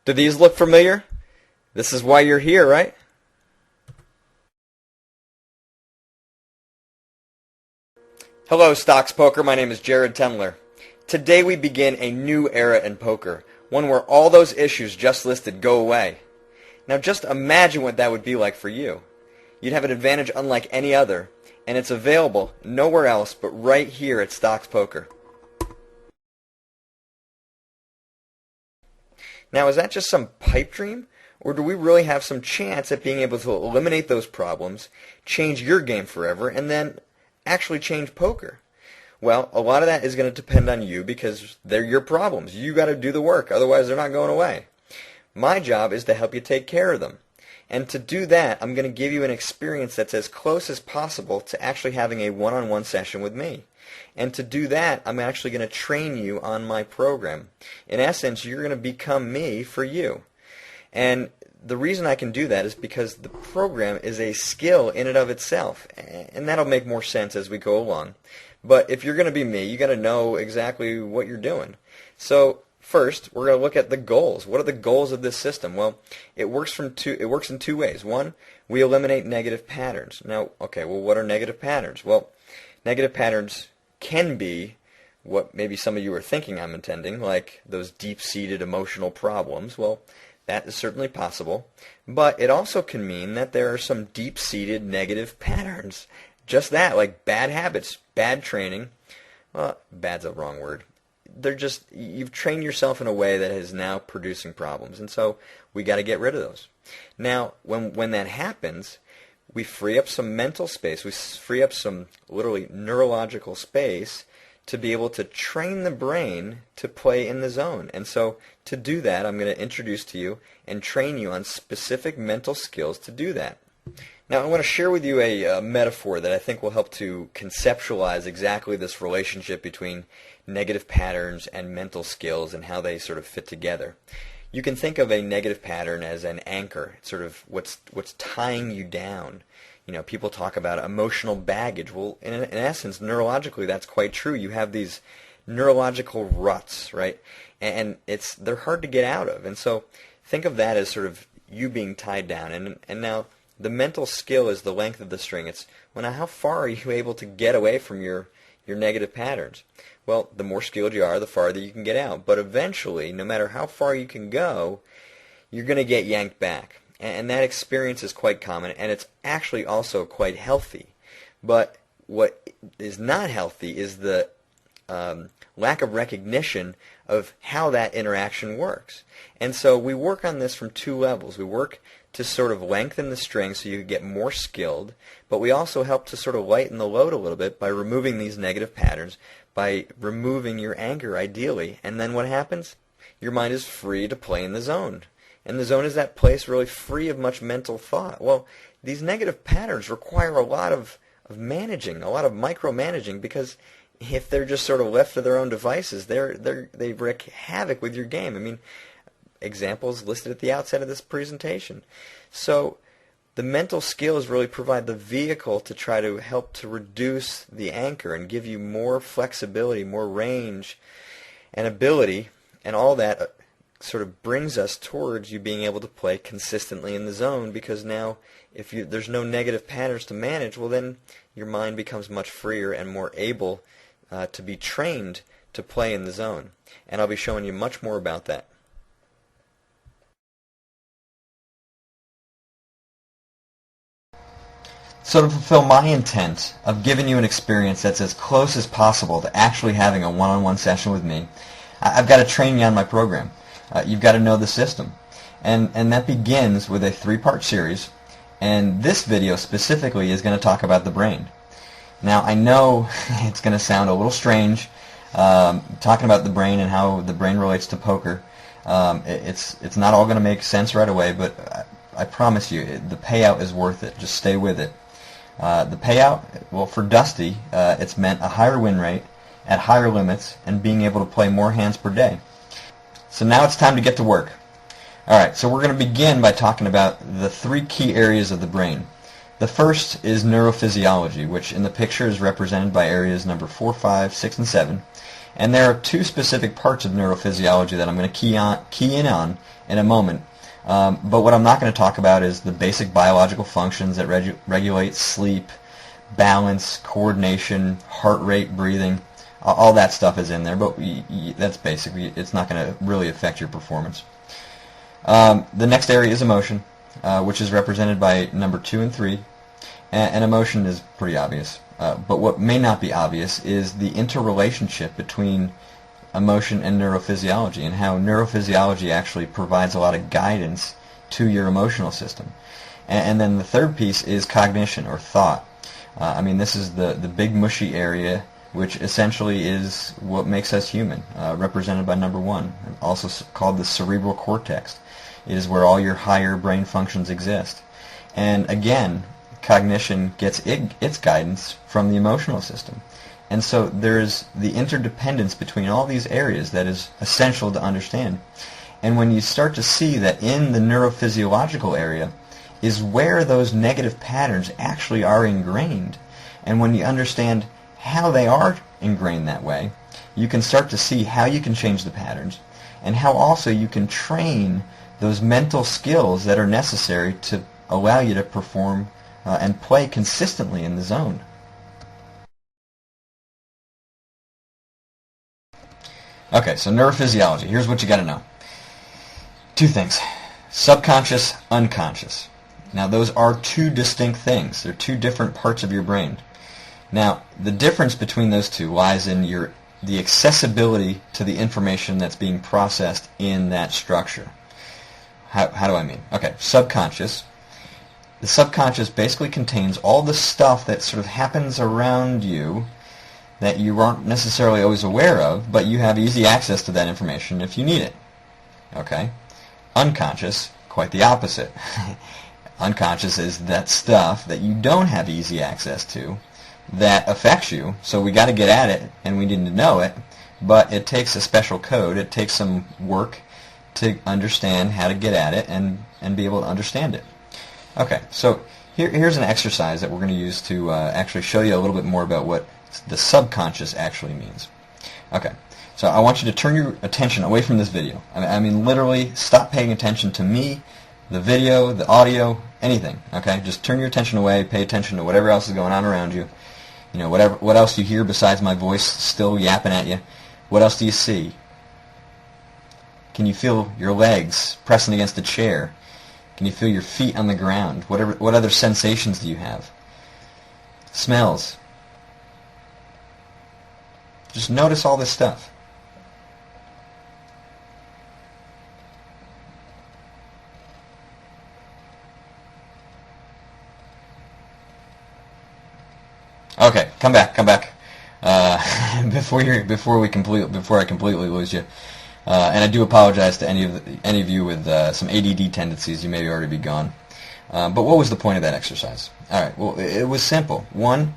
Do these look familiar? This is why you're here, right? Hello, Stocks Poker. My name is Jared Tendler. Today we begin a new era in poker, one where all those issues just listed go away. Now just imagine what that would be like for you. You'd have an advantage unlike any other, and it's available nowhere else but right here at Stocks Poker. Now, is that just some pipe dream? Or do we really have some chance at being able to eliminate those problems, change your game forever, and then actually change poker? Well, a lot of that is going to depend on you because they're your problems. You got to do the work, otherwise they're not going away. My job is to help you take care of them. And to do that, I'm going to give you an experience that's as close as possible to actually having a one-on-one session with me. And to do that, I'm actually going to train you on my program. In essence, you're going to become me for you. And the reason I can do that is because the program is a skill in and of itself. And that'll make more sense as we go along. But if you're going to be me, you got to know exactly what you're doing. So first, we're going to look at the goals. What are the goals of this system? Well, it works in two ways. One, we eliminate negative patterns. Now, okay, well, what are negative patterns? Well, negative patterns can be what maybe some of you are thinking I'm intending, like those deep-seated emotional problems. Well, that is certainly possible. But it also can mean that there are some deep-seated negative patterns. Just that, like bad habits, bad training. Well, bad's a wrong word. They're just, you've trained yourself in a way that is now producing problems. And so we got to get rid of those. Now, when that happens, we free up some mental space. We free up some literally neurological space to be able to train the brain to play in the zone. And so to do that, I'm going to introduce to you and train you on specific mental skills to do that. Now, I want to share with you a metaphor that I think will help to conceptualize exactly this relationship between negative patterns and mental skills and how they sort of fit together. You can think of a negative pattern as an anchor. It's sort of what's tying you down. You know, people talk about emotional baggage. Well, in essence, neurologically, that's quite true. You have these neurological ruts, right? And they're hard to get out of. And so think of that as sort of you being tied down. And now the mental skill is the length of the string. It's, well, now how far are you able to get away from your negative patterns? Well, the more skilled you are, the farther you can get out. But eventually, no matter how far you can go, you're going to get yanked back. And that experience is quite common, and it's actually also quite healthy. But what is not healthy is the lack of recognition of how that interaction works. And so we work on this from two levels. We work to sort of lengthen the string so you get more skilled, but we also help to sort of lighten the load a little bit by removing these negative patterns, by removing your anger ideally. And then what happens? Your mind is free to play in the zone. And the zone is that place really free of much mental thought. Well, these negative patterns require a lot of managing, a lot of micromanaging, because if they're just sort of left to their own devices, they wreak havoc with your game. I mean, examples listed at the outset of this presentation. So the mental skills really provide the vehicle to try to help to reduce the anchor and give you more flexibility, more range and ability, and all that sort of brings us towards you being able to play consistently in the zone, because now if there's no negative patterns to manage, well then your mind becomes much freer and more able to be trained to play in the zone. And I'll be showing you much more about that. So to fulfill my intent of giving you an experience that's as close as possible to actually having a one-on-one session with me, I've got to train you on my program. You've got to know the system. And that begins with a 3-part series, and this video specifically is going to talk about the brain. Now, I know it's going to sound a little strange talking about the brain and how the brain relates to poker. It's not all going to make sense right away, but I promise you, the payout is worth it. Just stay with it. The payout, well, for Dusty, it's meant a higher win rate at higher limits and being able to play more hands per day. So now it's time to get to work. Alright, so we're going to begin by talking about the 3 key areas of the brain. The first is neurophysiology, which in the picture is represented by areas number 4, 5, 6, and 7. And there are two specific parts of neurophysiology that I'm going to key in on in a moment. But what I'm not going to talk about is the basic biological functions that regulate sleep, balance, coordination, heart rate, breathing. All that stuff is in there, but that's basic. It's not going to really affect your performance. The next area is emotion, which is represented by number 2 and 3. And emotion is pretty obvious. But what may not be obvious is the interrelationship between emotion and neurophysiology, and how neurophysiology actually provides a lot of guidance to your emotional system. And then the third piece is cognition, or thought. I mean, this is the big mushy area, which essentially is what makes us human, represented by number 1, also called the cerebral cortex. It is where all your higher brain functions exist. And again, cognition gets its guidance from the emotional system. And so there's the interdependence between all these areas that is essential to understand. And when you start to see that in the neurophysiological area is where those negative patterns actually are ingrained, and when you understand how they are ingrained that way, you can start to see how you can change the patterns, and how also you can train those mental skills that are necessary to allow you to perform and play consistently in the zone. Okay, so neurophysiology. Here's what you got to know. 2 things. Subconscious, unconscious. Now, those are 2 distinct things. They're 2 different parts of your brain. Now, the difference between those 2 lies in the accessibility to the information that's being processed in that structure. How do I mean? Okay, subconscious. The subconscious basically contains all the stuff that sort of happens around you that you aren't necessarily always aware of, but you have easy access to that information if you need it. Okay? Unconscious, quite the opposite. Unconscious is that stuff that you don't have easy access to that affects you, so we got to get at it, and we need to know it, but it takes a special code. It takes some work to understand how to get at it and be able to understand it. Okay, so here's an exercise that we're going to use to actually show you a little bit more about what the subconscious actually means. Okay, so I want you to turn your attention away from this video. I mean literally stop paying attention to me, the video, the audio, anything. Okay, just turn your attention away, pay attention to whatever else is going on around you. You know, what else you hear besides my voice still yapping at you. What else do you see? Can you feel your legs pressing against a chair? Can you feel your feet on the ground? What other sensations do you have? Smells. Just notice all this stuff. Okay, come back. Before I completely lose you. And I do apologize to any of you with some ADD tendencies. You may already be gone. But what was the point of that exercise? All right. Well, it was simple. One,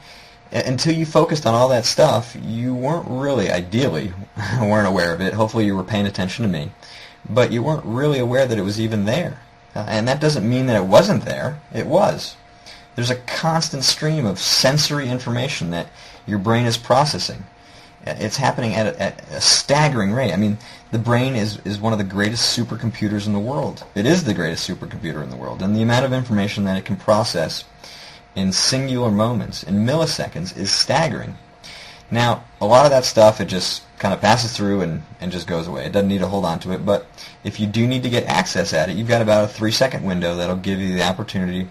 until you focused on all that stuff, you weren't really, ideally, weren't aware of it. Hopefully, you were paying attention to me, but you weren't really aware that it was even there. And that doesn't mean that it wasn't there. It was. There's a constant stream of sensory information that your brain is processing. It's happening at a staggering rate. I mean, the brain is one of the greatest supercomputers in the world. It is the greatest supercomputer in the world. And the amount of information that it can process in singular moments, in milliseconds, is staggering. Now, a lot of that stuff, it just kind of passes through and just goes away. It doesn't need to hold on to it. But if you do need to get access at it, you've got about a 3-second window that'll give you the opportunity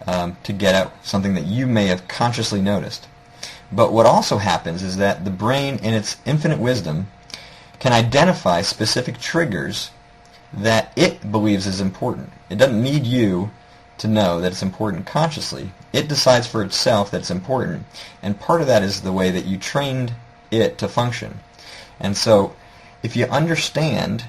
to get at something that you may have consciously noticed. But what also happens is that the brain, in its infinite wisdom, can identify specific triggers that it believes is important. It doesn't need you to know that it's important consciously. It decides for itself that it's important, and part of that is the way that you trained it to function. And so if you understand,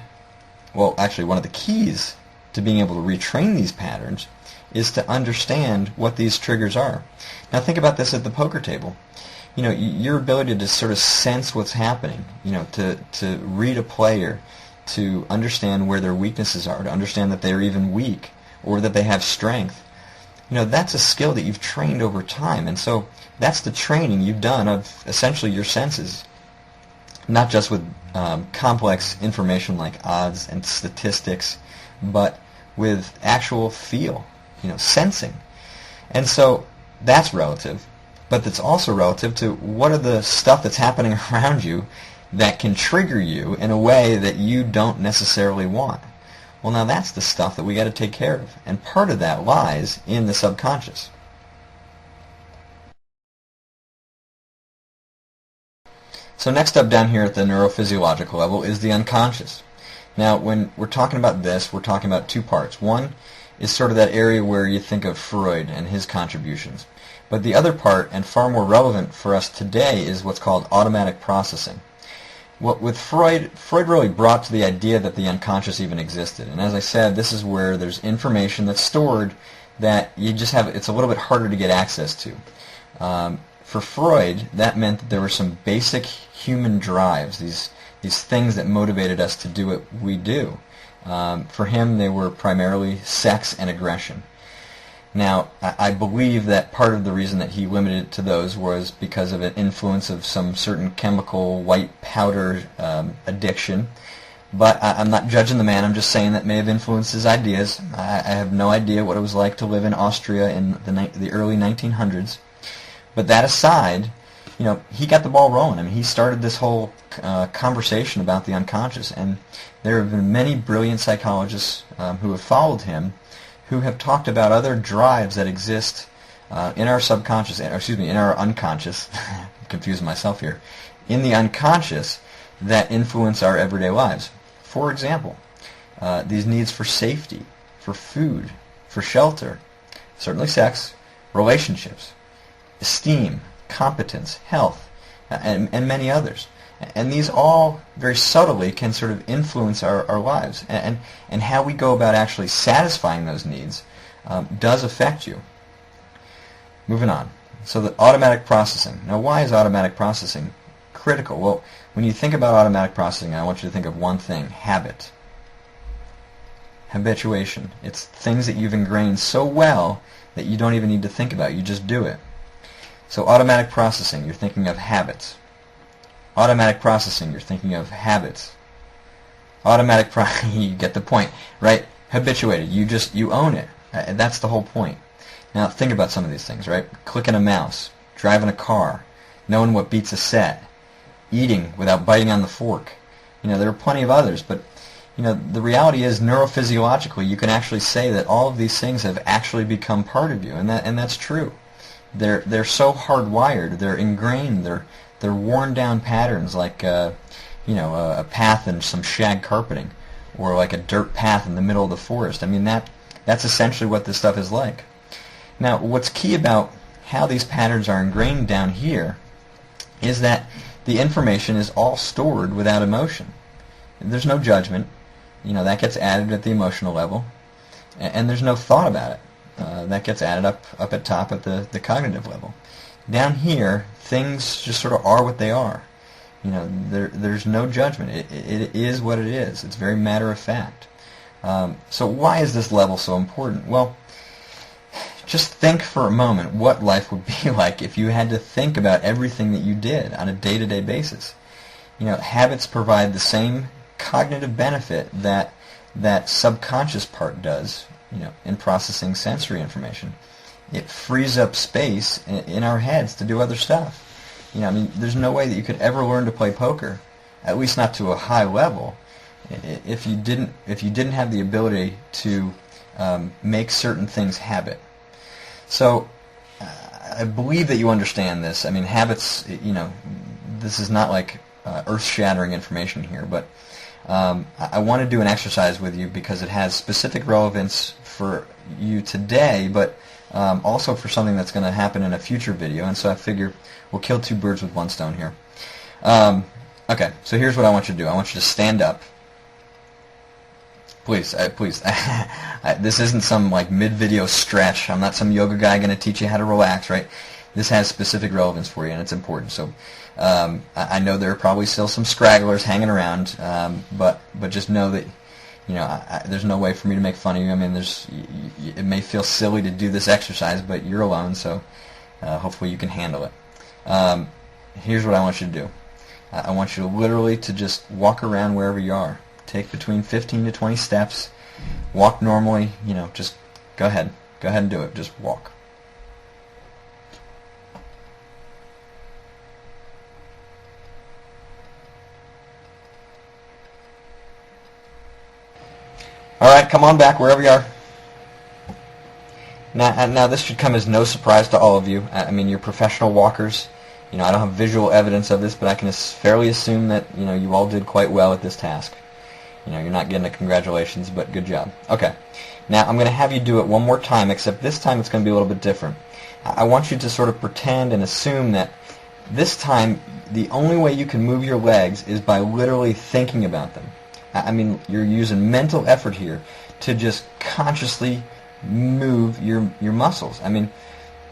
well, actually one of the keys to being able to retrain these patterns is to understand what these triggers are. Now think about this at the poker table. You know, your ability to sort of sense what's happening, you know, to read a player, to understand where their weaknesses are, to understand that they're even weak or that they have strength. You know, that's a skill that you've trained over time, and so that's the training you've done of essentially your senses. not just with complex information like odds and statistics, but with actual feel, sensing. And so that's relative, but that's also relative to what are the stuff that's happening around you that can trigger you in a way that you don't necessarily want. Well, now that's the stuff that we got to take care of, and part of that lies in the subconscious. So next up down here at the neurophysiological level is the unconscious. Now, when we're talking about this, we're talking about two parts. One is sort of that area where you think of Freud and his contributions. But the other part, and far more relevant for us today, is what's called automatic processing. With Freud really brought to the idea that the unconscious even existed. And as I said, this is where there's information that's stored that you just have, it's a little bit harder to get access to. For Freud, that meant that there were some basic human drives, these things that motivated us to do what we do. For him, they were primarily sex and aggression. Now, I believe that part of the reason that he limited it to those was because of an influence of some certain chemical white powder addiction. But I'm not judging the man. I'm just saying that may have influenced his ideas. I have no idea what it was like to live in Austria in the early 1900s. But that aside, he got the ball rolling. I mean, he started this whole conversation about the unconscious, and there have been many brilliant psychologists who have followed him, who have talked about other drives that exist in our subconscious, in our unconscious. I'm confusing myself here. In the unconscious that influence our everyday lives. For example, these needs for safety, for food, for shelter, certainly sex, relationships, esteem, competence, health, and many others. And these all very subtly can sort of influence our lives. And how we go about actually satisfying those needs does affect you. Moving on. So the automatic processing. Now, why is automatic processing critical? Well, when you think about automatic processing, I want you to think of one thing: habit. Habituation. It's things that you've ingrained so well that you don't even need to think about. You just do it. So automatic processing, you're thinking of habits. Automatic processing, you're thinking of habits. You get the point, right? Habituated, you own it. That's the whole point. Now think about some of these things, right? Clicking a mouse, driving a car, knowing what beats a set, eating without biting on the fork. There are plenty of others, but the reality is neurophysiologically you can actually say that all of these things have actually become part of you, and that's true. They're so hardwired, they're ingrained, they're worn down patterns like a path in some shag carpeting, or like a dirt path in the middle of the forest. I mean that's essentially what this stuff is like. Now, what's key about how these patterns are ingrained down here is that the information is all stored without emotion. There's no judgment. That gets added at the emotional level, and there's no thought about it. That gets added up at top at the cognitive level. Down here, things just sort of are what they are. There's no judgment. It is what it is. It's very matter of fact. So why is this level so important? Well, just think for a moment what life would be like if you had to think about everything that you did on a day-to-day basis. Habits provide the same cognitive benefit that subconscious part does, in processing sensory information. It frees up space in our heads to do other stuff. There's no way that you could ever learn to play poker, at least not to a high level, if you didn't have the ability to make certain things habit. So I believe that you understand this. Habits, this is not like earth-shattering information here, but I want to do an exercise with you because it has specific relevance for you today, but also for something that's going to happen in a future video, and so I figure we'll kill two birds with one stone here. Okay, so here's what I want you to do. I want you to stand up. Please. This isn't some like mid-video stretch. I'm not some yoga guy going to teach you how to relax, right? This has specific relevance for you, and it's important. So I know there are probably still some scragglers hanging around, but just know that there's no way for me to make fun of you. It may feel silly to do this exercise, but you're alone, so hopefully you can handle it. Here's what I want you to do. I want you to literally to just walk around wherever you are. Take between 15 to 20 steps. Walk normally, just go ahead. Go ahead and do it. Just walk. All right, come on back wherever you are. Now this should come as no surprise to all of you. I mean, you're professional walkers. I don't have visual evidence of this, but I can fairly assume that you all did quite well at this task. You're not getting a congratulations, but good job. Okay. Now I'm going to have you do it one more time, except this time it's going to be a little bit different. I want you to sort of pretend and assume that this time the only way you can move your legs is by literally thinking about them. I mean, you're using mental effort here to just consciously move your muscles. I mean,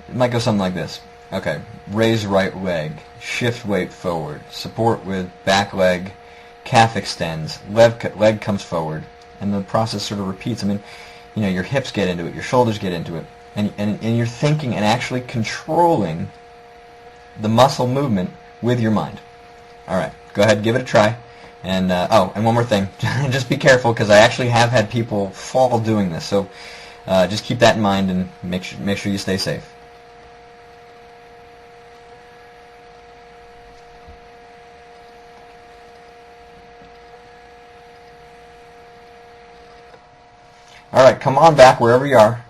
it might go something like this. Okay, raise right leg, shift weight forward, support with back leg, calf extends, leg comes forward, and the process sort of repeats. I mean, your hips get into it, your shoulders get into it, and you're thinking and actually controlling the muscle movement with your mind. All right, go ahead, give it a try. And and one more thing, just be careful because I actually have had people fall doing this. So just keep that in mind and make sure you stay safe. All right, come on back wherever you are.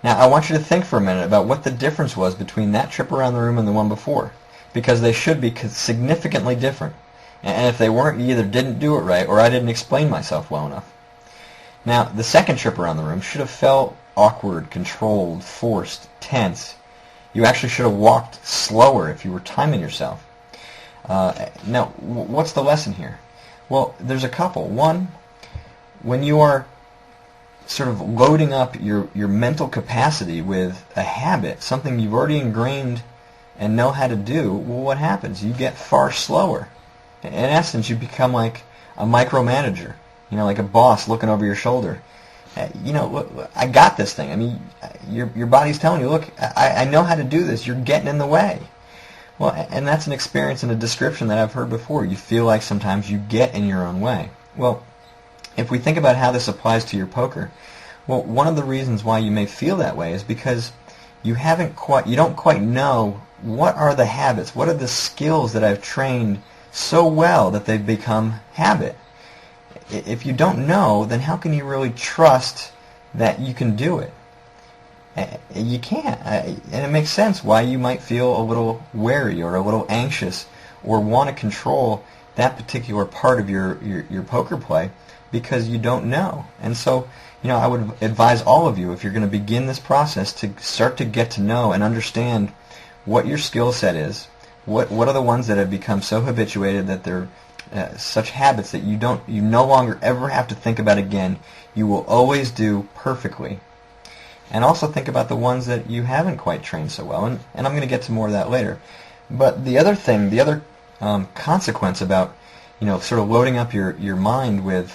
Now I want you to think for a minute about what the difference was between that trip around the room and the one before, because they should be significantly different. And if they weren't, you either didn't do it right or I didn't explain myself well enough. Now, the second trip around the room should have felt awkward, controlled, forced, tense. You actually should have walked slower if you were timing yourself. Now, what's the lesson here? Well, there's a couple. One, when you are sort of loading up your mental capacity with a habit, something you've already ingrained and know how to do, well, what happens? You get far slower. In essence, you become like a micromanager, like a boss looking over your shoulder. Look, I got this thing. I mean, your body's telling you, look, I know how to do this. You're getting in the way. Well, and that's an experience and a description that I've heard before. You feel like sometimes you get in your own way. Well, if we think about how this applies to your poker, well, one of the reasons why you may feel that way is because you don't quite know what are the habits, what are the skills that I've trained so well that they've become habit. If you don't know, then how can you really trust that you can do it? You can't. And it makes sense why you might feel a little wary or a little anxious or want to control that particular part of your poker play because you don't know. And so, I would advise all of you, if you're going to begin this process, to start to get to know and understand what your skill set is. What are the ones that have become so habituated that they're such habits that you no longer ever have to think about again. You will always do perfectly. And also think about the ones that you haven't quite trained so well. And I'm going to get to more of that later. But the other thing, the other consequence about sort of loading up your mind with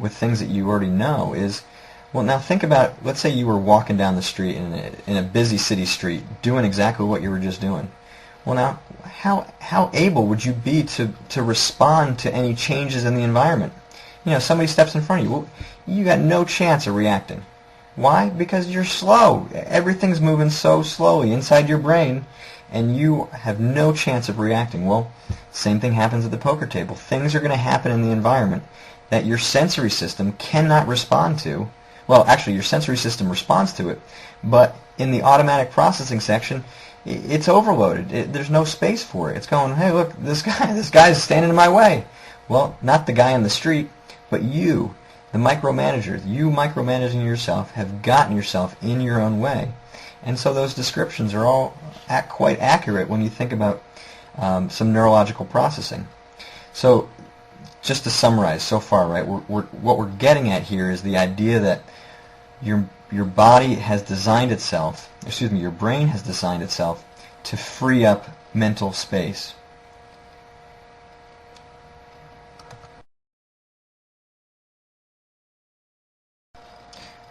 things that you already know is, well, now think about, let's say you were walking down the street in a busy city street doing exactly what you were just doing. Well, now, how able would you be to respond to any changes in the environment? Somebody steps in front of you. Well, you got no chance of reacting. Why? Because you're slow. Everything's moving so slowly inside your brain, and you have no chance of reacting. Well, same thing happens at the poker table. Things are going to happen in the environment that your sensory system cannot respond to. Well, actually, your sensory system responds to it, but in the automatic processing section, it's overloaded. There's no space for it. It's going, hey, look, this guy's standing in my way. Well, not the guy in the street, but you, the micromanager. You micromanaging yourself have gotten yourself in your own way. And so those descriptions are all quite accurate when you think about some neurological processing. So just to summarize so far, right, what we're getting at here is the idea that your body has designed itself, your brain has designed itself to free up mental space.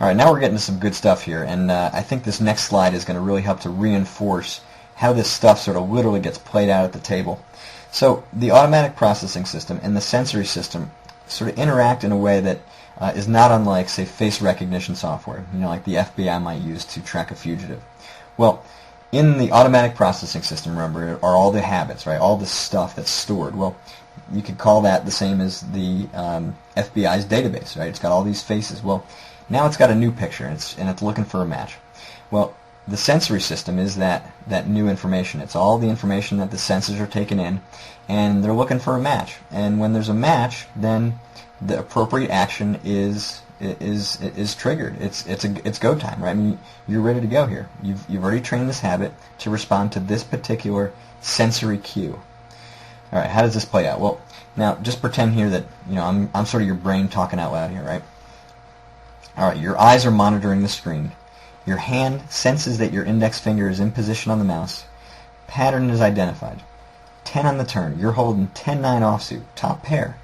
All right, now we're getting to some good stuff here, and I think this next slide is going to really help to reinforce how this stuff sort of literally gets played out at the table. So the automatic processing system and the sensory system sort of interact in a way that is not unlike, say, face recognition software, like the FBI might use to track a fugitive. Well, in the automatic processing system, remember, are all the habits, right? All the stuff that's stored. Well, you could call that the same as the FBI's database, right? It's got all these faces. Well, now it's got a new picture, and it's looking for a match. Well, the sensory system is that new information. It's all the information that the senses are taking in, and they're looking for a match. And when there's a match, then the appropriate action is triggered. It's go time, right? I mean, you're ready to go here. You've already trained this habit to respond to this particular sensory cue. All right, how does this play out? Well, now just pretend here that I'm sort of your brain talking out loud here, right? All right, your eyes are monitoring the screen. Your hand senses that your index finger is in position on the mouse. Pattern is identified. 10 on the turn. You're holding 10-9 offsuit, top pair.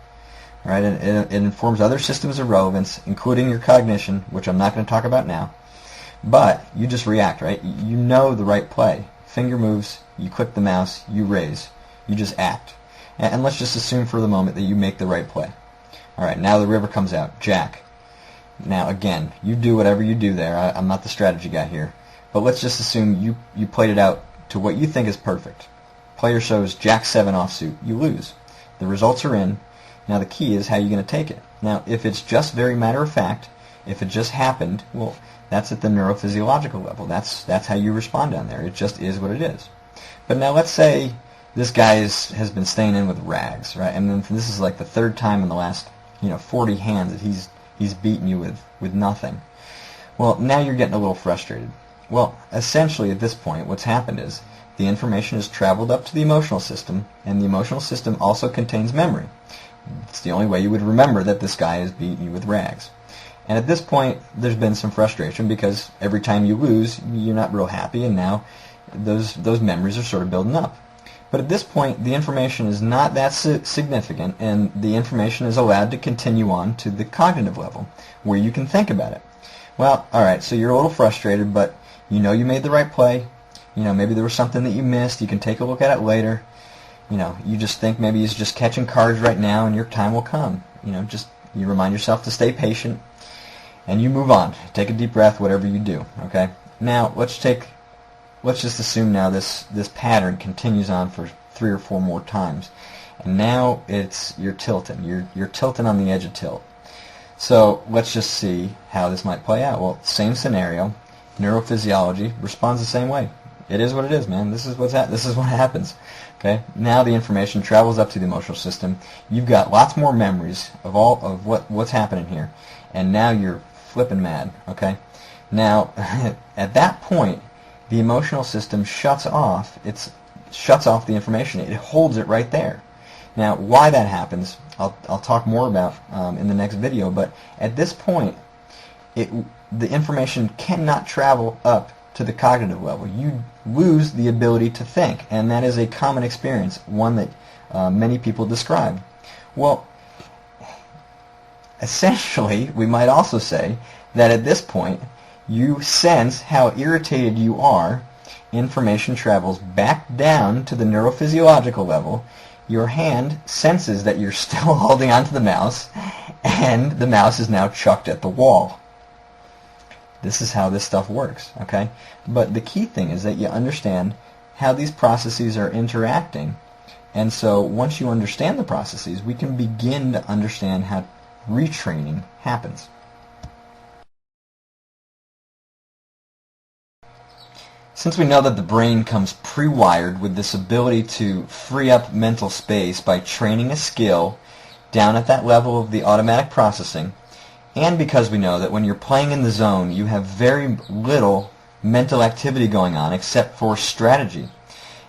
All right, it informs other systems of relevance, including your cognition, which I'm not going to talk about now. But you just react, right? You know the right play. Finger moves, you click the mouse, you raise. You just act. And let's just assume for the moment that you make the right play. All right, now the river comes out. Jack. Now, again, you do whatever you do there. I'm not the strategy guy here. But let's just assume you played it out to what you think is perfect. Player shows Jack 7 offsuit. You lose. The results are in. Now the key is how you're going to take it. Now, if it's just very matter of fact, if it just happened, well, that's at the neurophysiological level. That's how you respond down there. It just is what it is. But now let's say this guy has been staying in with rags, right? And then this is like the third time in the last 40 hands that he's beaten you with nothing. Well, now you're getting a little frustrated. Well, essentially at this point, what's happened is the information has traveled up to the emotional system, and the emotional system also contains memory. It's the only way you would remember that this guy has beaten you with rags. And at this point, there's been some frustration because every time you lose, you're not real happy, and now those memories are sort of building up. But at this point, the information is not that significant, and the information is allowed to continue on to the cognitive level, where you can think about it. Well, all right, so you're a little frustrated, but you you made the right play. Maybe there was something that you missed. You can take a look at it later. You just think maybe he's just catching cards right now, and your time will come. You remind yourself to stay patient, and you move on. Take a deep breath, whatever you do. Okay. Now let's just assume now this pattern continues on for 3 or 4 more times, and now you're tilting. You're tilting on the edge of tilt. So let's just see how this might play out. Well, same scenario. Neurophysiology responds the same way. It is what it is, man. This is what happens. Okay. Now the information travels up to the emotional system. You've got lots more memories of what's happening here, and now you're flipping mad. Okay. Now at that point, the emotional system shuts off the information. It holds it right there. Now, why that happens, I'll talk more about in the next video. But at this point, the information cannot travel up to the cognitive level. You lose the ability to think, and that is a common experience, one that many people describe. Well, essentially, we might also say that at this point, you sense how irritated you are. Information travels back down to the neurophysiological level. Your hand senses that you're still holding onto the mouse, and the mouse is now chucked at the wall. This is how this stuff works, okay? But the key thing is that you understand how these processes are interacting. And so once you understand the processes, we can begin to understand how retraining happens. Since we know that the brain comes pre-wired with this ability to free up mental space by training a skill down at that level of the automatic processing, and because we know that when you're playing in the zone, you have very little mental activity going on except for strategy.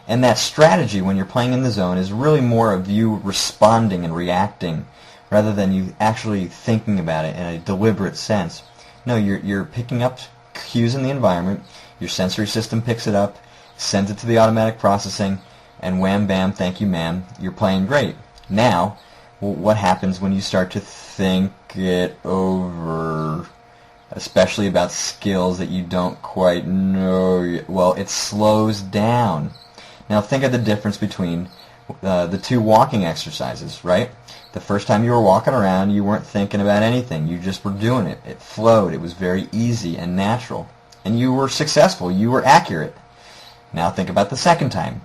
And that strategy, when you're playing in the zone, is really more of you responding and reacting rather than you actually thinking about it in a deliberate sense. No, you're picking up cues in the environment, your sensory system picks it up, sends it to the automatic processing, and wham bam, thank you ma'am, you're playing great. Now, what happens when you start to think it over, especially about skills that you don't quite know? Well, it slows down. Now think of the difference between the two walking exercises, right? The first time you were walking around, you weren't thinking about anything. You just were doing it. It flowed. It was very easy and natural. And you were successful. You were accurate. Now think about the second time.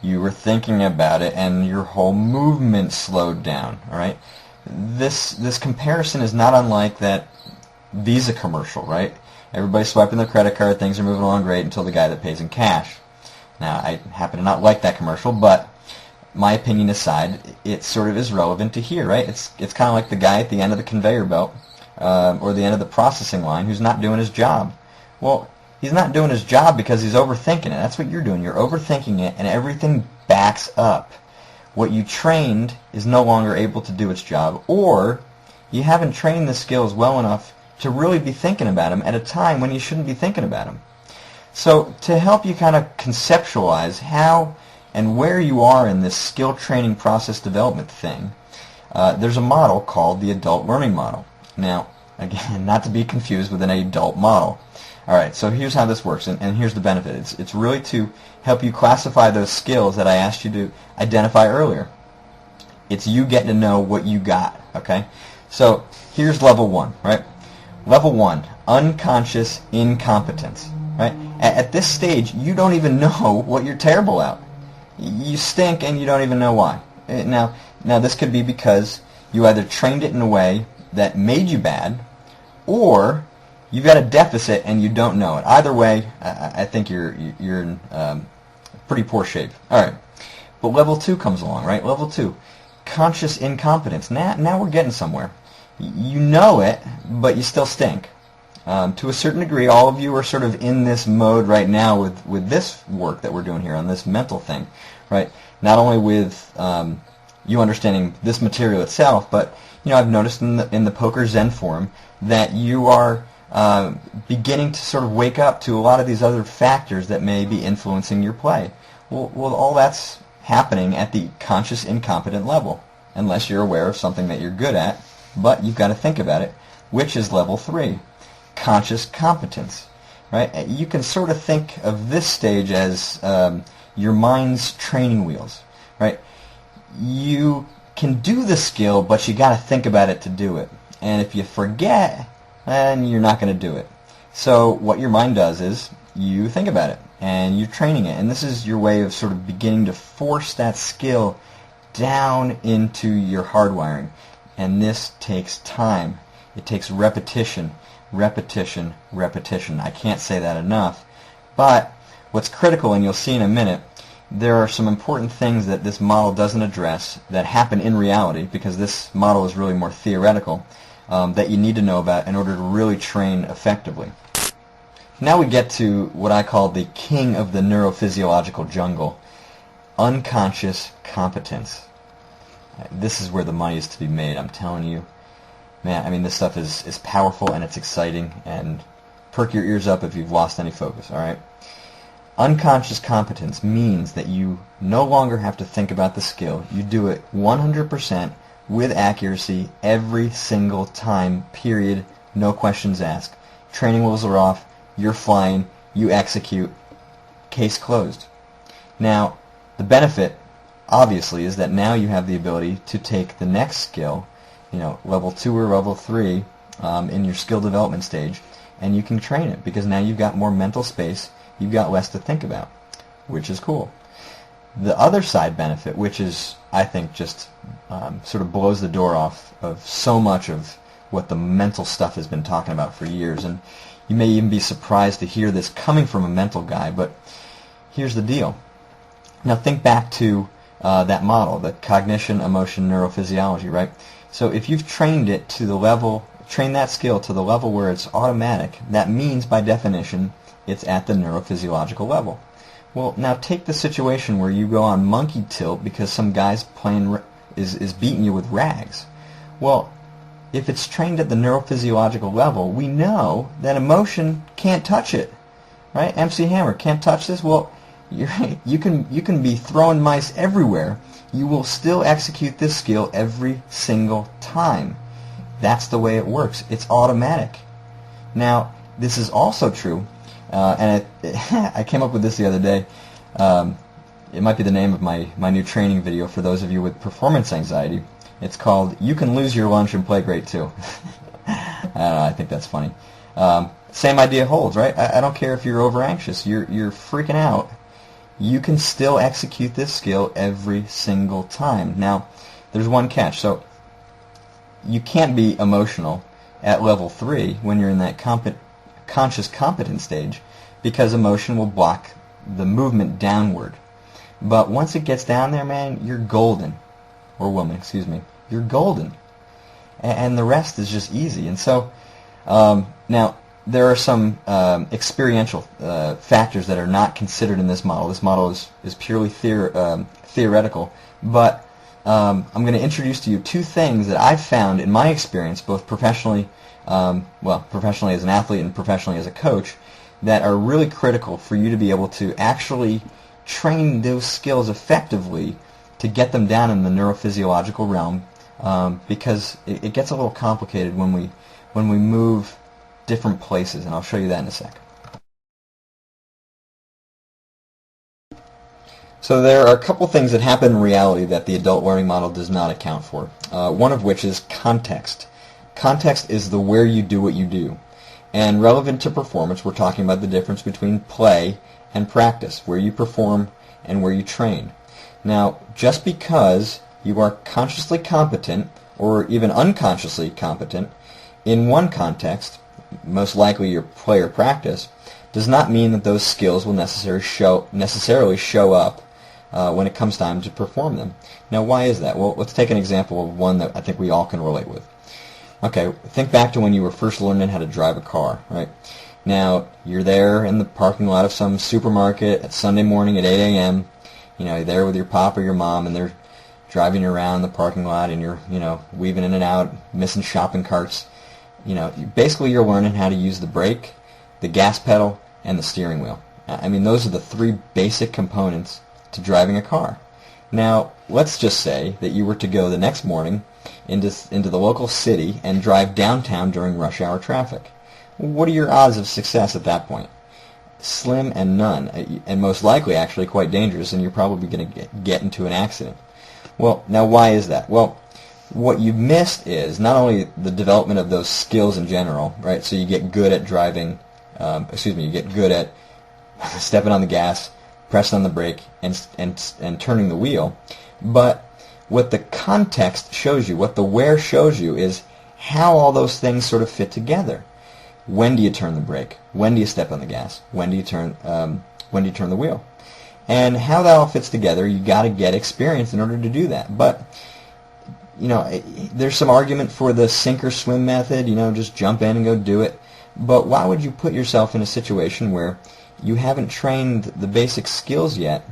You were thinking about it, and your whole movement slowed down, all right? This comparison is not unlike that Visa commercial, right? Everybody's swiping their credit card, things are moving along great until the guy that pays in cash. Now, I happen to not like that commercial, but my opinion aside, it sort of is relevant to here, right? It's kind of like the guy at the end of the conveyor belt or the end of the processing line who's not doing his job. Well, he's not doing his job because he's overthinking it. That's what you're doing. You're overthinking it, and everything backs up. What you trained is no longer able to do its job, or you haven't trained the skills well enough to really be thinking about them at a time when you shouldn't be thinking about them. So to help you kind of conceptualize how and where you are in this skill training process development thing, there's a model called the adult learning model. Now, again, not to be confused with an adult model. All right, so here's how this works, and here's the benefit. It's really to help you classify those skills that I asked you to identify earlier. It's you getting to know what you got, okay? So here's level 1, right? Level 1, unconscious incompetence, right? At this stage, you don't even know what you're terrible at. You stink and you don't even know why. Now this could be because you either trained it in a way that made you bad, or you've got a deficit and you don't know it. Either way, I think you're in pretty poor shape. All right, but level 2 comes along, right? Level 2, conscious incompetence. Now we're getting somewhere. You know it, but you still stink. To a certain degree, all of you are sort of in this mode right now with this work that we're doing here on this mental thing, right? Not only with you understanding this material itself, but I've noticed in the Poker Zen forum that you are beginning to sort of wake up to a lot of these other factors that may be influencing your play. Well, all that's happening at the conscious incompetent level, unless you're aware of something that you're good at, but you've got to think about it, which is level 3, conscious competence, right? You can sort of think of this stage as your mind's training wheels, right? You can do the skill, but you got to think about it to do it. And if you forget, then you're not going to do it. So what your mind does is you think about it, and you're training it. And this is your way of sort of beginning to force that skill down into your hardwiring. And this takes time. It takes repetition, repetition, repetition. I can't say that enough. But what's critical, and you'll see in a minute, there are some important things that this model doesn't address that happen in reality, because this model is really more theoretical, that you need to know about in order to really train effectively. Now we get to what I call the king of the neurophysiological jungle, unconscious competence. This is where the money is to be made, I'm telling you. Man, I mean, this stuff is powerful and it's exciting, and perk your ears up if you've lost any focus, all right? Unconscious competence means that you no longer have to think about the skill. You do it 100% with accuracy every single time, period, no questions asked. Training wheels are off, you're flying, you execute, case closed. Now, the benefit, obviously, is that now you have the ability to take the next skill, level 2 or level 3 in your skill development stage, and you can train it because now you've got more mental space, you've got less to think about, which is cool. The other side benefit, which is, I think, just sort of blows the door off of so much of what the mental stuff has been talking about for years, and you may even be surprised to hear this coming from a mental guy, but here's the deal. Now think back to that model, the cognition, emotion, neurophysiology, right? So if you've trained it to the level, trained that skill to the level where it's automatic, that means by definition it's at the neurophysiological level. Well, now take the situation where you go on monkey tilt because some guy's is beating you with rags. Well, if it's trained at the neurophysiological level, we know that emotion can't touch it, right? MC Hammer can't touch this. Well, you can be throwing mice everywhere. You will still execute this skill every single time. That's the way it works. It's automatic. Now, this is also true, and I came up with this the other day. it might be the name of my new training video for those of you with performance anxiety. It's called "You Can Lose Your Lunch and Play Great Too." I don't know, I think that's funny. Same idea holds, right? I don't care if you're over anxious, you're freaking out. You can still execute this skill every single time. Now, there's one catch. So you can't be emotional at level 3 when you're in that conscious competent stage, because emotion will block the movement downward. But once it gets down there, man, you're golden. Or woman, excuse me. You're golden. And the rest is just easy. And so, now, there are some experiential factors that are not considered in this model. This model is purely theoretical. But I'm going to introduce to you two things that I've found in my experience, both professionally, professionally as an athlete and professionally as a coach, that are really critical for you to be able to actually train those skills effectively to get them down in the neurophysiological realm, because it gets a little complicated when we move different places, and I'll show you that in a sec. So there are a couple things that happen in reality that the adult learning model does not account for, one of which is context. Context is the where you do what you do. And relevant to performance, we're talking about the difference between play and practice, where you perform and where you train. Now, just because you are consciously competent, or even unconsciously competent, in one context, most likely your play or practice, does not mean that those skills will necessarily show up when it comes time to perform them. Now, why is that? Well, let's take an example of one that I think we all can relate with. Okay, think back to when you were first learning how to drive a car, right? Now, you're there in the parking lot of some supermarket at Sunday morning at 8 a.m. You're there with your pop or your mom, and they're driving you around the parking lot, and you're, weaving in and out, missing shopping carts. Basically you're learning how to use the brake, the gas pedal, and the steering wheel. I mean, those are the three basic components to driving a car. Now, let's just say that you were to go the next morning into the local city and drive downtown during rush hour traffic. What are your odds of success at that point? Slim and none, and most likely actually quite dangerous, and you're probably going to get into an accident. Well, now why is that? Well, what you've missed is not only the development of those skills in general, right? So you get good at driving, you get good at stepping on the gas, pressing on the brake, and turning the wheel. But what the context shows you, what the where shows you, is how all those things sort of fit together. When do you turn the brake? When do you step on the gas? When do you turn the wheel? And how that all fits together, you got to get experience in order to do that. But there's some argument for the sink or swim method, just jump in and go do it. But why would you put yourself in a situation where you haven't trained the basic skills yet,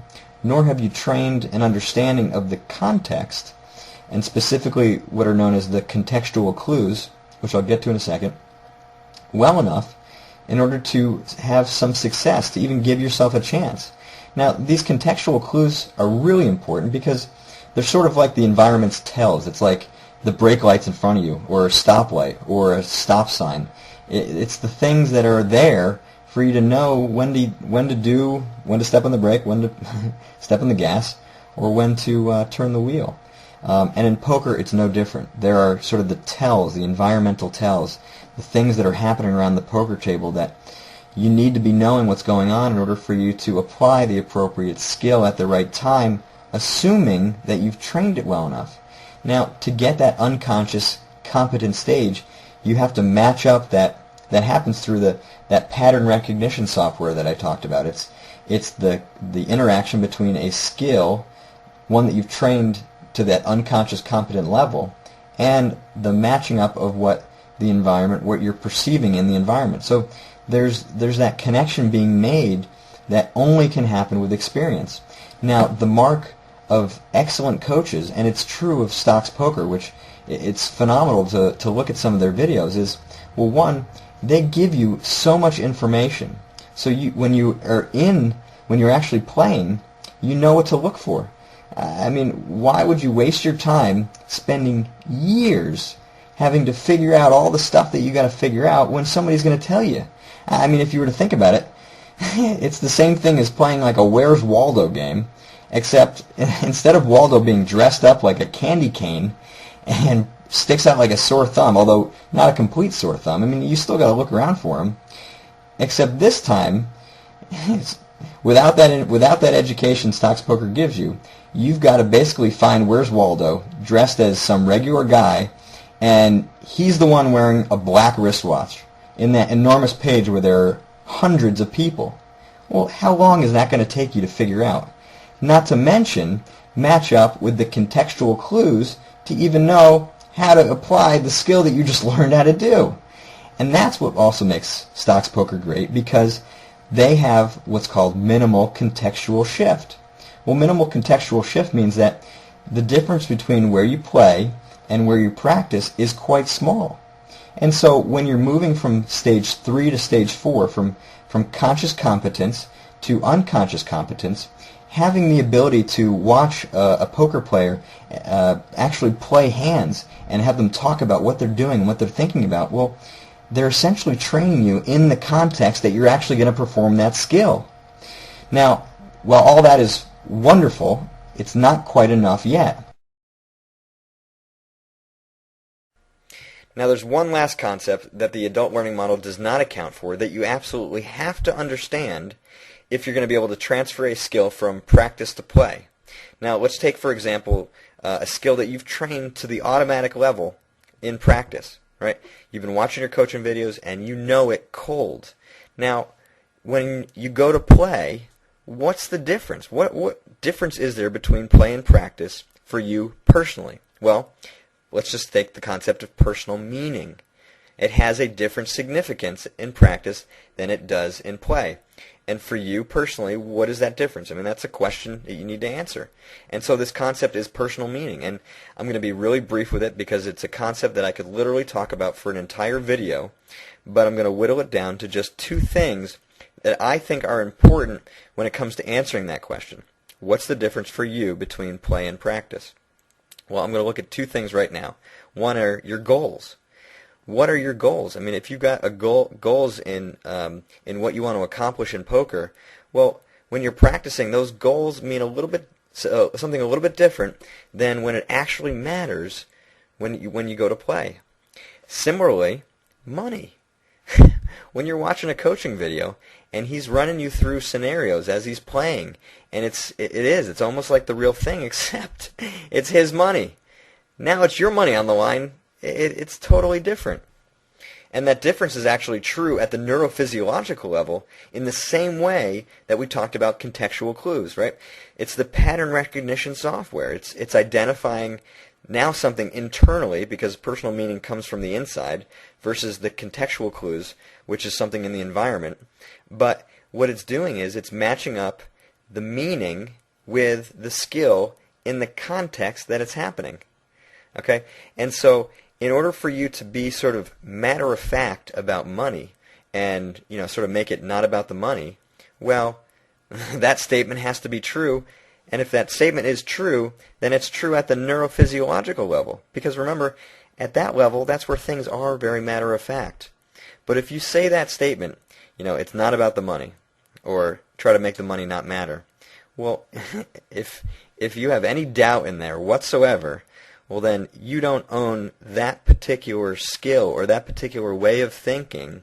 nor have you trained an understanding of the context, and specifically what are known as the contextual clues, which I'll get to in a second, well enough in order to have some success, to even give yourself a chance. Now, these contextual clues are really important because they're sort of like the environment's tells. It's like the brake lights in front of you, or a stoplight, or a stop sign. It's the things that are there for you to know when to step on the brake, when to step on the gas, or when to turn the wheel. And in poker, it's no different. There are sort of the tells, the environmental tells, the things that are happening around the poker table that you need to be knowing what's going on in order for you to apply the appropriate skill at the right time, assuming that you've trained it well enough. Now, to get that unconscious, competent stage, you have to match up that happens through that pattern recognition software that I talked about. It's the interaction between a skill, one that you've trained to that unconscious competent level, and the matching up of what you're perceiving in the environment. So there's that connection being made that only can happen with experience. Now, the mark of excellent coaches, and it's true of Stocks Poker, which it's phenomenal to look at some of their videos, is, well, one, they give you so much information. So when you're actually playing, you know what to look for. I mean, why would you waste your time spending years having to figure out all the stuff that you got to figure out when somebody's going to tell you? I mean, if you were to think about it, it's the same thing as playing like a Where's Waldo game, except instead of Waldo being dressed up like a candy cane and sticks out like a sore thumb, although not a complete sore thumb, I mean, you still got to look around for him, except this time, without that education Stocks Poker gives you, you've got to basically find where's Waldo, dressed as some regular guy, and he's the one wearing a black wristwatch in that enormous page where there are hundreds of people. Well, how long is that going to take you to figure out? Not to mention, match up with the contextual clues to even know how to apply the skill that you just learned how to do. And that's what also makes Stocks Poker great, because they have what's called minimal contextual shift. Well, minimal contextual shift means that the difference between where you play and where you practice is quite small. And so when you're moving from stage 3 to stage 4, from conscious competence to unconscious competence, having the ability to watch a poker player actually play hands and have them talk about what they're doing and what they're thinking about, well, they're essentially training you in the context that you're actually going to perform that skill. Now, while all that is wonderful, it's not quite enough yet. Now there's one last concept that the adult learning model does not account for that you absolutely have to understand if you're going to be able to transfer a skill from practice to play. Now let's take, for example, a skill that you've trained to the automatic level in practice, right? You've been watching your coaching videos and you know it cold. Now, when you go to play, what's the difference? What difference is there between play and practice for you personally? Well, let's just take the concept of personal meaning. It has a different significance in practice than it does in play. And for you personally, what is that difference? I mean, that's a question that you need to answer. And so this concept is personal meaning. And I'm going to be really brief with it because it's a concept that I could literally talk about for an entire video. But I'm going to whittle it down to just 2 things that I think are important when it comes to answering that question. What's the difference for you between play and practice? Well, I'm going to look at 2 things right now. One are your goals. What are your goals? I mean, if you've got goals in what you want to accomplish in poker, well, when you're practicing, those goals mean something a little bit different than when it actually matters when you go to play. Similarly, money. When you're watching a coaching video and he's running you through scenarios as he's playing, and it's almost like the real thing, except it's his money. Now it's your money on the line. It's totally different. And that difference is actually true at the neurophysiological level in the same way that we talked about contextual clues, right? It's the pattern recognition software. It's identifying now something internally, because personal meaning comes from the inside, versus the contextual clues, which is something in the environment. But what it's doing is it's matching up the meaning with the skill in the context that it's happening. Okay? And so in order for you to be sort of matter of fact about money and, sort of make it not about the money, well, that statement has to be true. And if that statement is true, then it's true at the neurophysiological level. Because remember, at that level, that's where things are very matter of fact. But if you say that statement, it's not about the money, or try to make the money not matter, well, if you have any doubt in there whatsoever, well then you don't own that particular skill or that particular way of thinking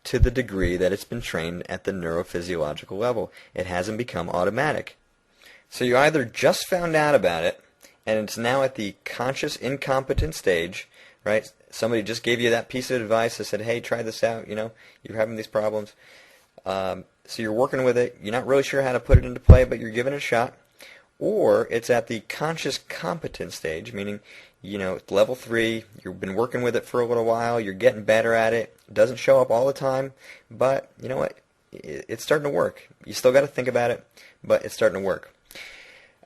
to the degree that it's been trained at the neurophysiological level. It hasn't become automatic. So you either just found out about it, and it's now at the conscious incompetent stage, right? Somebody just gave you that piece of advice that said, hey, try this out, you're having these problems. So you're working with it, you're not really sure how to put it into play, but you're giving it a shot. Or it's at the conscious competent stage, meaning, it's level 3, you've been working with it for a little while, you're getting better at it, it doesn't show up all the time, but you know what, it's starting to work. You still got to think about it, but it's starting to work.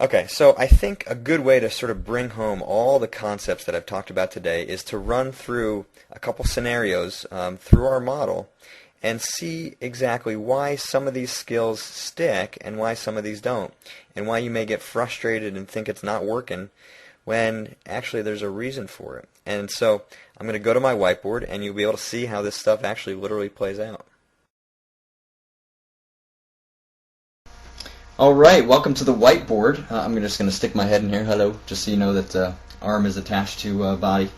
Okay, so I think a good way to sort of bring home all the concepts that I've talked about today is to run through a couple scenarios through our model and see exactly why some of these skills stick and why some of these don't, and why you may get frustrated and think it's not working when actually there's a reason for it. And so I'm going to go to my whiteboard and you'll be able to see how this stuff actually literally plays out. All right, welcome to the whiteboard. I'm just going to stick my head in here. Hello, just so you know that arm is attached to body.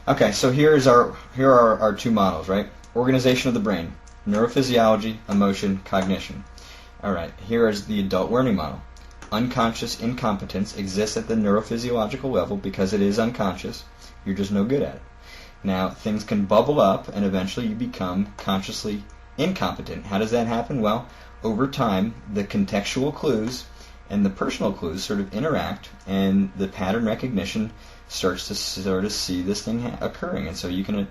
Okay, so here are our two models, right? Organization of the brain, neurophysiology, emotion, cognition. All right, here is the adult learning model. Unconscious incompetence exists at the neurophysiological level because it is unconscious. You're just no good at it. Now, things can bubble up, and eventually you become consciously incompetent. How does that happen? Well, over time, the contextual clues and the personal clues sort of interact, and the pattern recognition starts to sort of see this thing occurring. And so you can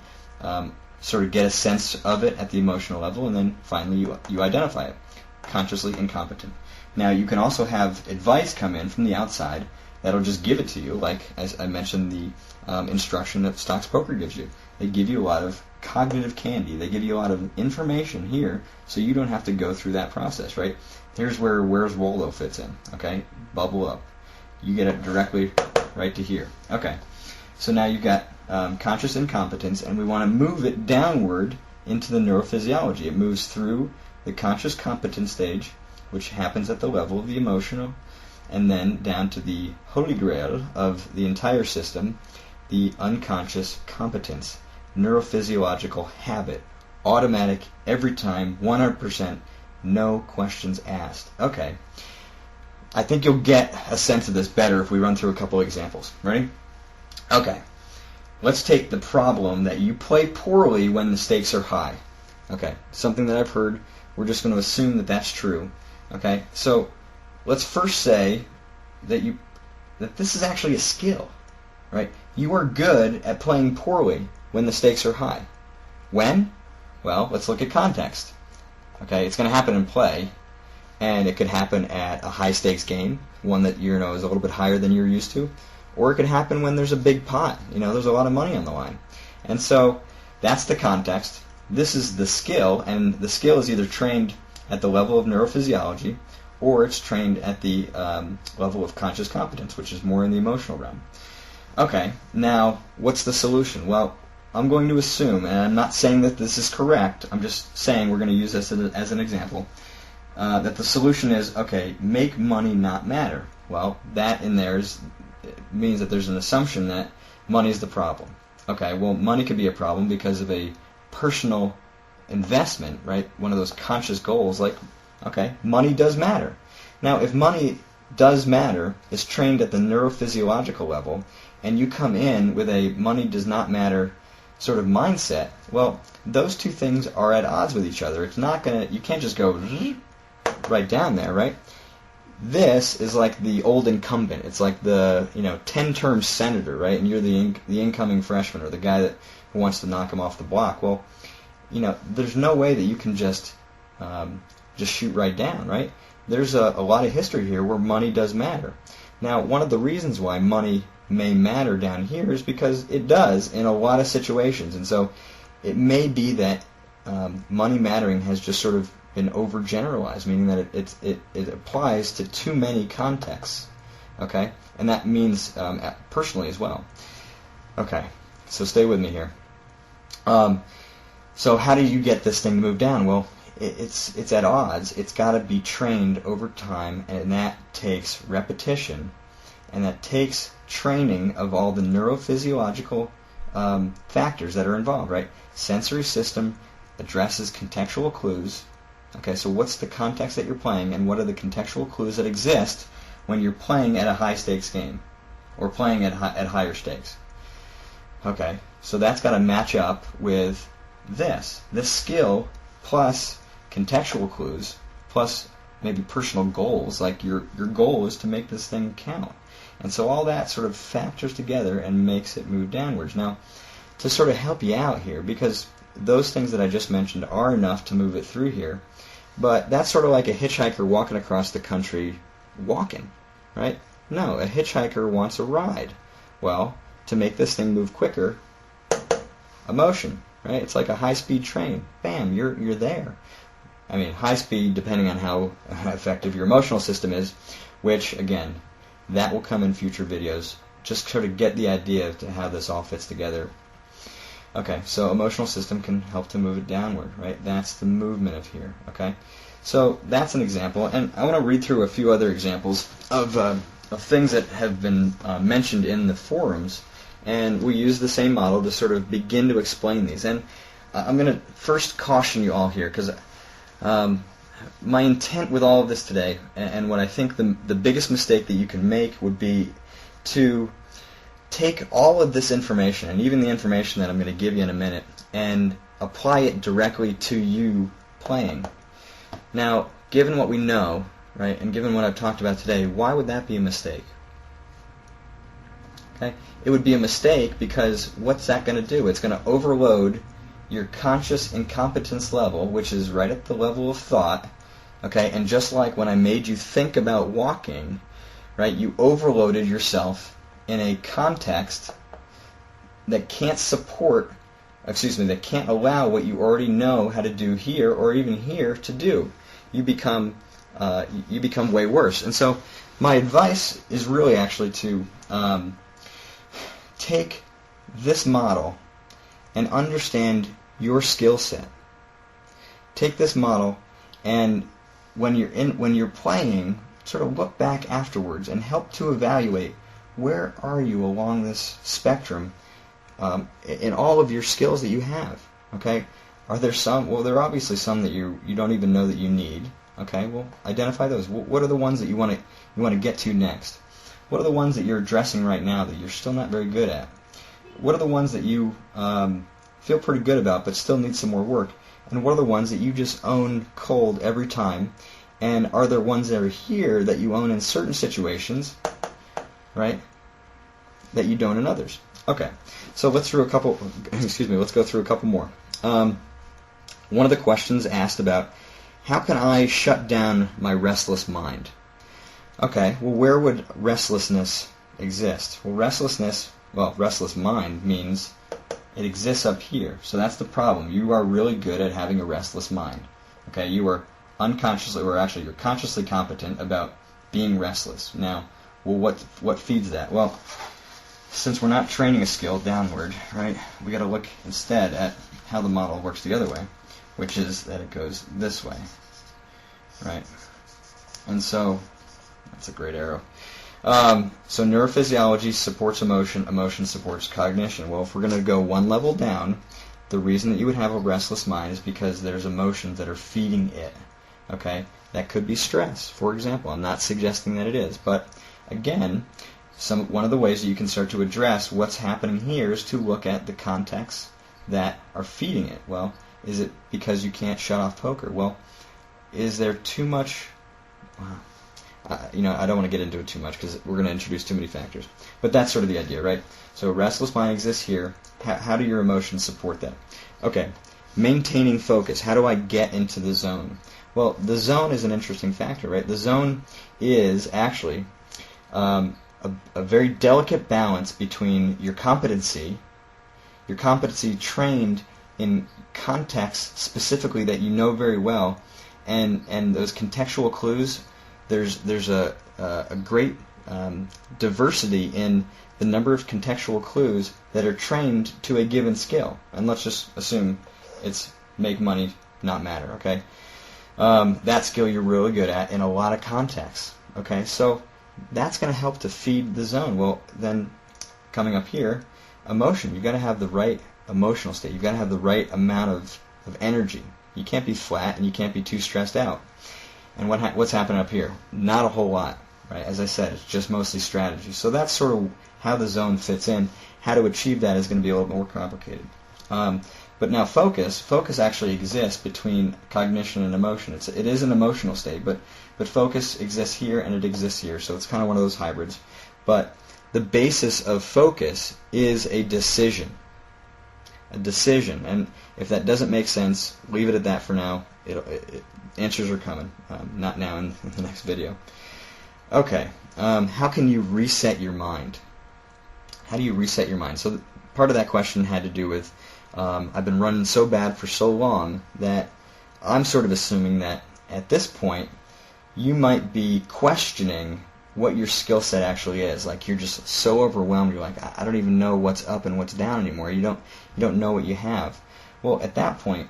sort of get a sense of it at the emotional level, and then finally you identify it. Consciously incompetent. Now, you can also have advice come in from the outside that'll just give it to you, like, as I mentioned, the instruction that Stocks Poker gives you. They give you a lot of cognitive candy. They give you a lot of information here, so you don't have to go through that process, right? Here's where Where's Waldo fits in, okay? Bubble up. You get it directly right to here. Okay, so now you've got conscious incompetence, and we want to move it downward into the neurophysiology. It moves through the conscious competence stage, which happens at the level of the emotional, and then down to the holy grail of the entire system, the unconscious competence, neurophysiological habit, automatic, every time, 100%, no questions asked. Okay, I think you'll get a sense of this better if we run through a couple examples. Ready? Okay, let's take the problem that you play poorly when the stakes are high. Okay, something that I've heard. We're just going to assume that that's true. Okay, so let's first say that this is actually a skill, right? You are good at playing poorly when the stakes are high. When? Well, let's look at context. Okay, it's going to happen in play, and it could happen at a high stakes game, one that is a little bit higher than you're used to, or it could happen when there's a big pot. There's a lot of money on the line, and so that's the context. This is the skill, and the skill is either trained at the level of neurophysiology, or it's trained at the level of conscious competence, which is more in the emotional realm. Okay, now what's the solution? Well, I'm going to assume, and I'm not saying that this is correct, I'm just saying we're going to use this as an example, that the solution is, okay, make money not matter. Well, that in there means that there's an assumption that money is the problem. Okay, well, money could be a problem because of a personal investment, right? One of those conscious goals, like, okay, money does matter. Now, if money does matter, is trained at the neurophysiological level, and you come in with a money does not matter sort of mindset, well, those two things are at odds with each other. It's not going to, you can't just go right down there, right? This is like the old incumbent. It's like the 10-term senator, right? And you're the incoming freshman, or the guy who wants to knock him off the block. Well, there's no way that you can just shoot right down, right? There's a lot of history here where money does matter. Now, one of the reasons why money may matter down here is because it does in a lot of situations, and so it may be that money mattering has just sort of been overgeneralized, meaning that it applies to too many contexts, okay? And that means personally as well. Okay, so stay with me here. So how do you get this thing to move down? Well, it's at odds. It's got to be trained over time, and that takes repetition, and that takes training of all the neurophysiological factors that are involved, right? Sensory system addresses contextual clues. Okay, so what's the context that you're playing, and what are the contextual clues that exist when you're playing at a high-stakes game or playing at higher stakes? Okay, so that's got to match up with this skill plus contextual clues plus maybe personal goals. Like your goal is to make this thing count, and so all that sort of factors together and makes it move downwards. Now, to sort of help you out here, because those things that I just mentioned are enough to move it through here, but that's sort of like a hitchhiker walking across the country walking, right? No, a hitchhiker wants a ride. Well, to make this thing move quicker, emotion, right? It's like a high-speed train. Bam, you're there. I mean, high speed depending on how effective your emotional system is, which, again, that will come in future videos. Just sort of get the idea of how this all fits together. Okay, so emotional system can help to move it downward, right? That's the movement of here, okay? So that's an example, and I want to read through a few other examples of things that have been mentioned in the forums, and we use the same model to sort of begin to explain these. And I'm going to first caution you all here, because my intent with all of this today, and what I think the biggest mistake that you can make would be to take all of this information, and even the information that I'm going to give you in a minute, and apply it directly to you playing. Now, given what we know, right, and given what I've talked about today, why would that be a mistake? Okay? It would be a mistake because what's that going to do? It's going to overload your conscious incompetence level, which is right at the level of thought, okay? And just like when I made you think about walking, right, you overloaded yourself in a context that can't that can't allow what you already know how to do here or even here to do. You become way worse. And so my advice is really actually to take this model and understand your skill set. Take this model, and when you're playing, sort of look back afterwards and help to evaluate where are you along this spectrum in all of your skills that you have. Okay, are there some? Well, there are obviously some that you don't even know that you need. Okay, well, identify those. What are the ones that you want to get to next? What are the ones that you're addressing right now that you're still not very good at? What are the ones that you feel pretty good about but still need some more work? And what are the ones that you just own cold every time? And are there ones that are here that you own in certain situations, right, that you don't in others? Okay, so let's go through a couple more. One of the questions asked about, how can I shut down my restless mind? Okay, well, where would restlessness exist? Well, restless mind means it exists up here. So that's the problem. You are really good at having a restless mind. Okay, you are you're consciously competent about being restless. Now, well, what feeds that? Well, since we're not training a skill downward, right, we got to look instead at how the model works the other way, which is that it goes this way, right? And so, that's a great arrow. So neurophysiology supports emotion, emotion supports cognition. Well, if we're going to go one level down, the reason that you would have a restless mind is because there's emotions that are feeding it. Okay? That could be stress, for example. I'm not suggesting that it is, but again, one of the ways that you can start to address what's happening here is to look at the contexts that are feeding it. Well, is it because you can't shut off poker? Well, is there too much... I don't want to get into it too much because we're going to introduce too many factors. But that's sort of the idea, right? So restless mind exists here. How do your emotions support that? Okay, maintaining focus. How do I get into the zone? Well, the zone is an interesting factor, right? The zone is actually a very delicate balance between your competency trained in contexts specifically that you know very well, and those contextual clues. There's a great diversity in the number of contextual clues that are trained to a given skill. And let's just assume it's make money, not matter, okay? That skill you're really good at in a lot of contexts, okay? So that's going to help to feed the zone. Well, then coming up here, emotion. You've got to have the right emotional state. You've got to have the right amount of energy. You can't be flat and you can't be too stressed out. And what's happening up here? Not a whole lot, right? As I said, it's just mostly strategy. So that's sort of how the zone fits in. How to achieve that is going to be a little more complicated. But now focus actually exists between cognition and emotion. It is an emotional state, but focus exists here and it exists here. So it's kind of one of those hybrids. But the basis of focus is a decision. A decision. And if that doesn't make sense, leave it at that for now. Answers are coming, not now, in the next video. Okay, how can you reset your mind? How do you reset your mind? So part of that question had to do with, I've been running so bad for so long that I'm sort of assuming that at this point you might be questioning what your skill set actually is. Like you're just so overwhelmed, you're like, I don't even know what's up and what's down anymore. You don't know what you have. Well, at that point,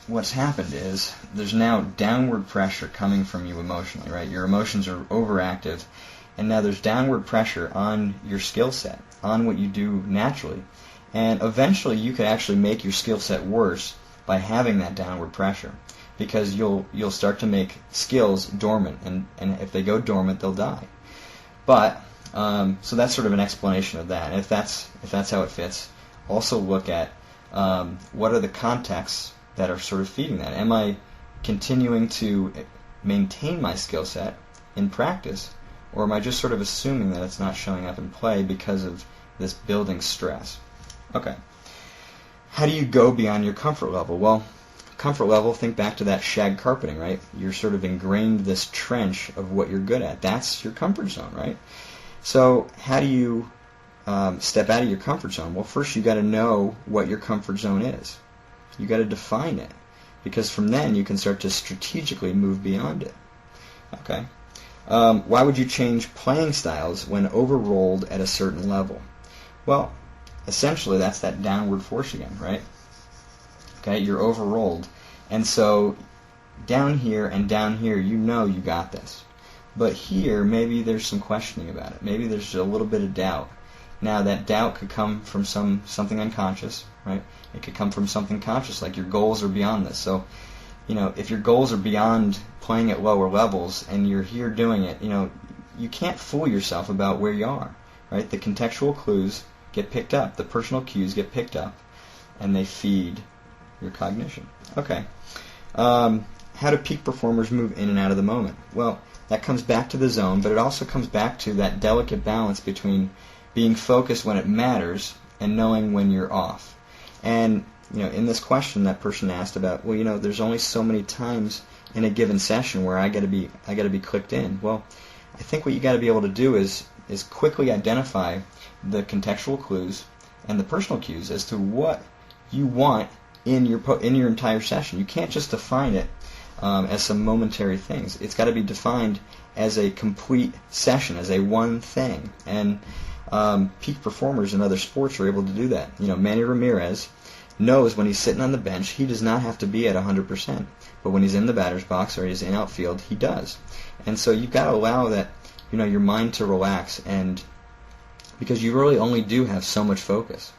what's happened is there's now downward pressure coming from you emotionally, right? Your emotions are overactive, and now there's downward pressure on your skill set, on what you do naturally. And eventually you could actually make your skill set worse by having that downward pressure, because you'll start to make skills dormant, and if they go dormant, they'll die. But so that's sort of an explanation of that. And if that's how it fits, also look at what are the contexts that are sort of feeding that. Am I continuing to maintain my skill set in practice, or am I just sort of assuming that it's not showing up in play because of this building stress? Okay. How do you go beyond your comfort level? Well, comfort level, think back to that shag carpeting, right? You're sort of ingrained this trench of what you're good at. That's your comfort zone, right? So how do you step out of your comfort zone? Well, first you got to know what your comfort zone is. You got to define it, because from then you can start to strategically move beyond it. Okay. Why would you change playing styles when overrolled at a certain level? Well, essentially that's that downward force again, right? Okay, you're overrolled, and so down here and down here, you know you got this. But here, maybe there's some questioning about it. Maybe there's a little bit of doubt. Now, that doubt could come from something unconscious, right? It could come from something conscious, like your goals are beyond this. So, if your goals are beyond playing at lower levels and you're here doing it, you can't fool yourself about where you are, right? The contextual clues get picked up, the personal cues get picked up, and they feed your cognition. Okay. How do peak performers move in and out of the moment? Well, that comes back to the zone, but it also comes back to that delicate balance between being focused when it matters and knowing when you're off. And in this question, that person asked about, there's only so many times in a given session where I got to be clicked in. Well, I think what you got to be able to do is quickly identify the contextual clues and the personal cues as to what you want in your entire session. You can't just define it as some momentary things. It's got to be defined as a complete session, as a one thing. And peak performers in other sports are able to do that. Manny Ramirez knows when he's sitting on the bench, he does not have to be at 100%. But when he's in the batter's box or he's in outfield, he does. And so you've got to allow that, your mind to relax, and because you really only do have so much focus.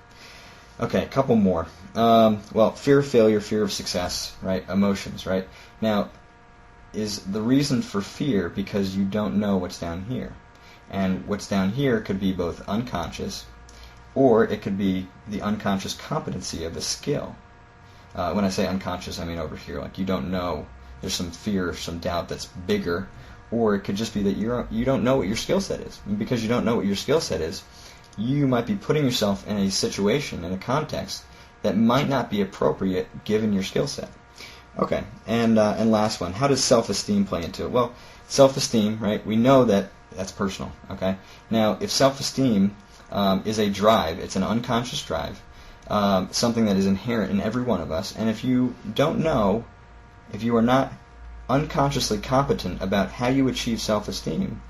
Okay, a couple more. Well, fear of failure, fear of success, right? Emotions, right? Now, is the reason for fear because you don't know what's down here? And what's down here could be both unconscious, or it could be the unconscious competency of a skill. When I say unconscious, I mean over here, like you don't know. There's some fear, some doubt that's bigger, or it could just be that you don't know what your skill set is. And because you don't know what your skill set is, you might be putting yourself in a situation, in a context, that might not be appropriate given your skill set. Okay, and last one, how does self-esteem play into it? Well, self-esteem, right, we know that that's personal, okay? Now, if self-esteem is a drive, it's an unconscious drive, something that is inherent in every one of us, and if you don't know, if you are not unconsciously competent about how you achieve self-esteem,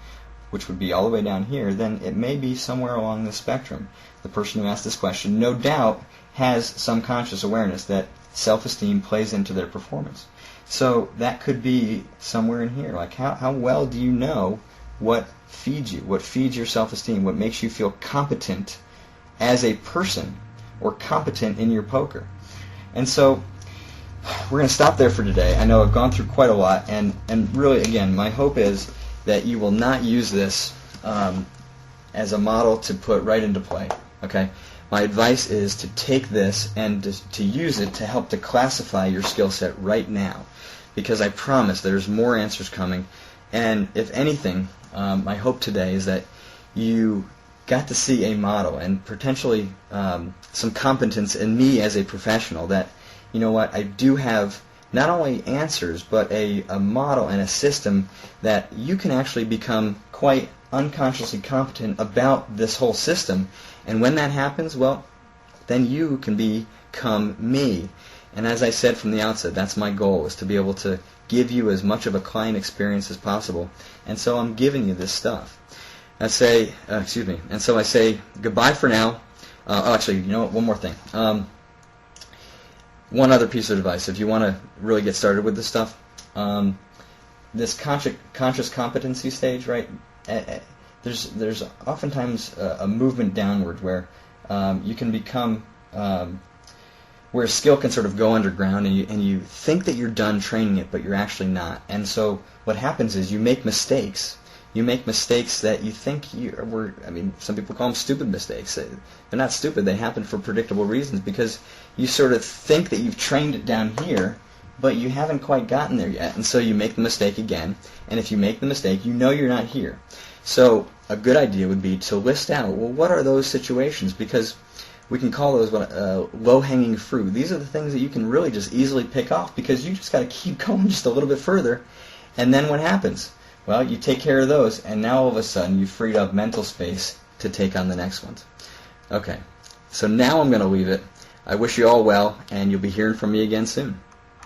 which would be all the way down here, then it may be somewhere along the spectrum. The person who asked this question, no doubt, has some conscious awareness that self-esteem plays into their performance. So that could be somewhere in here. Like how well do you know what feeds you, what feeds your self-esteem, what makes you feel competent as a person or competent in your poker? And so we're going to stop there for today. I know I've gone through quite a lot, and really, again, my hope is that you will not use this as a model to put right into play. Okay? My advice is to take this and to use it to help to classify your skill set right now, because I promise there's more answers coming. And if anything, my hope today is that you got to see a model and potentially some competence in me as a professional that, you know what, I do have not only answers, but a model and a system that you can actually become quite unconsciously competent about this whole system. And when that happens, well, then you can become me. And as I said from the outset, that's my goal, is to be able to give you as much of a client experience as possible. And so I'm giving you this stuff. And so I say goodbye for now. Actually, you know what? One more thing. One other piece of advice, if you want to really get started with this stuff, this conscious competency stage, right? There's oftentimes a movement downward where you can become where skill can sort of go underground, and you think that you're done training it, but you're actually not. And so what happens is you make mistakes. You make mistakes that you think some people call them stupid mistakes. They're not stupid. They happen for predictable reasons, because you sort of think that you've trained it down here, but you haven't quite gotten there yet. And so you make the mistake again. And if you make the mistake, you know you're not here. So a good idea would be to list out, well, what are those situations? Because we can call those low-hanging fruit. These are the things that you can really just easily pick off, because you just got to keep going just a little bit further. And then what happens? Well, you take care of those, and now all of a sudden you've freed up mental space to take on the next ones. Okay, so now I'm going to leave it. I wish you all well, and you'll be hearing from me again soon.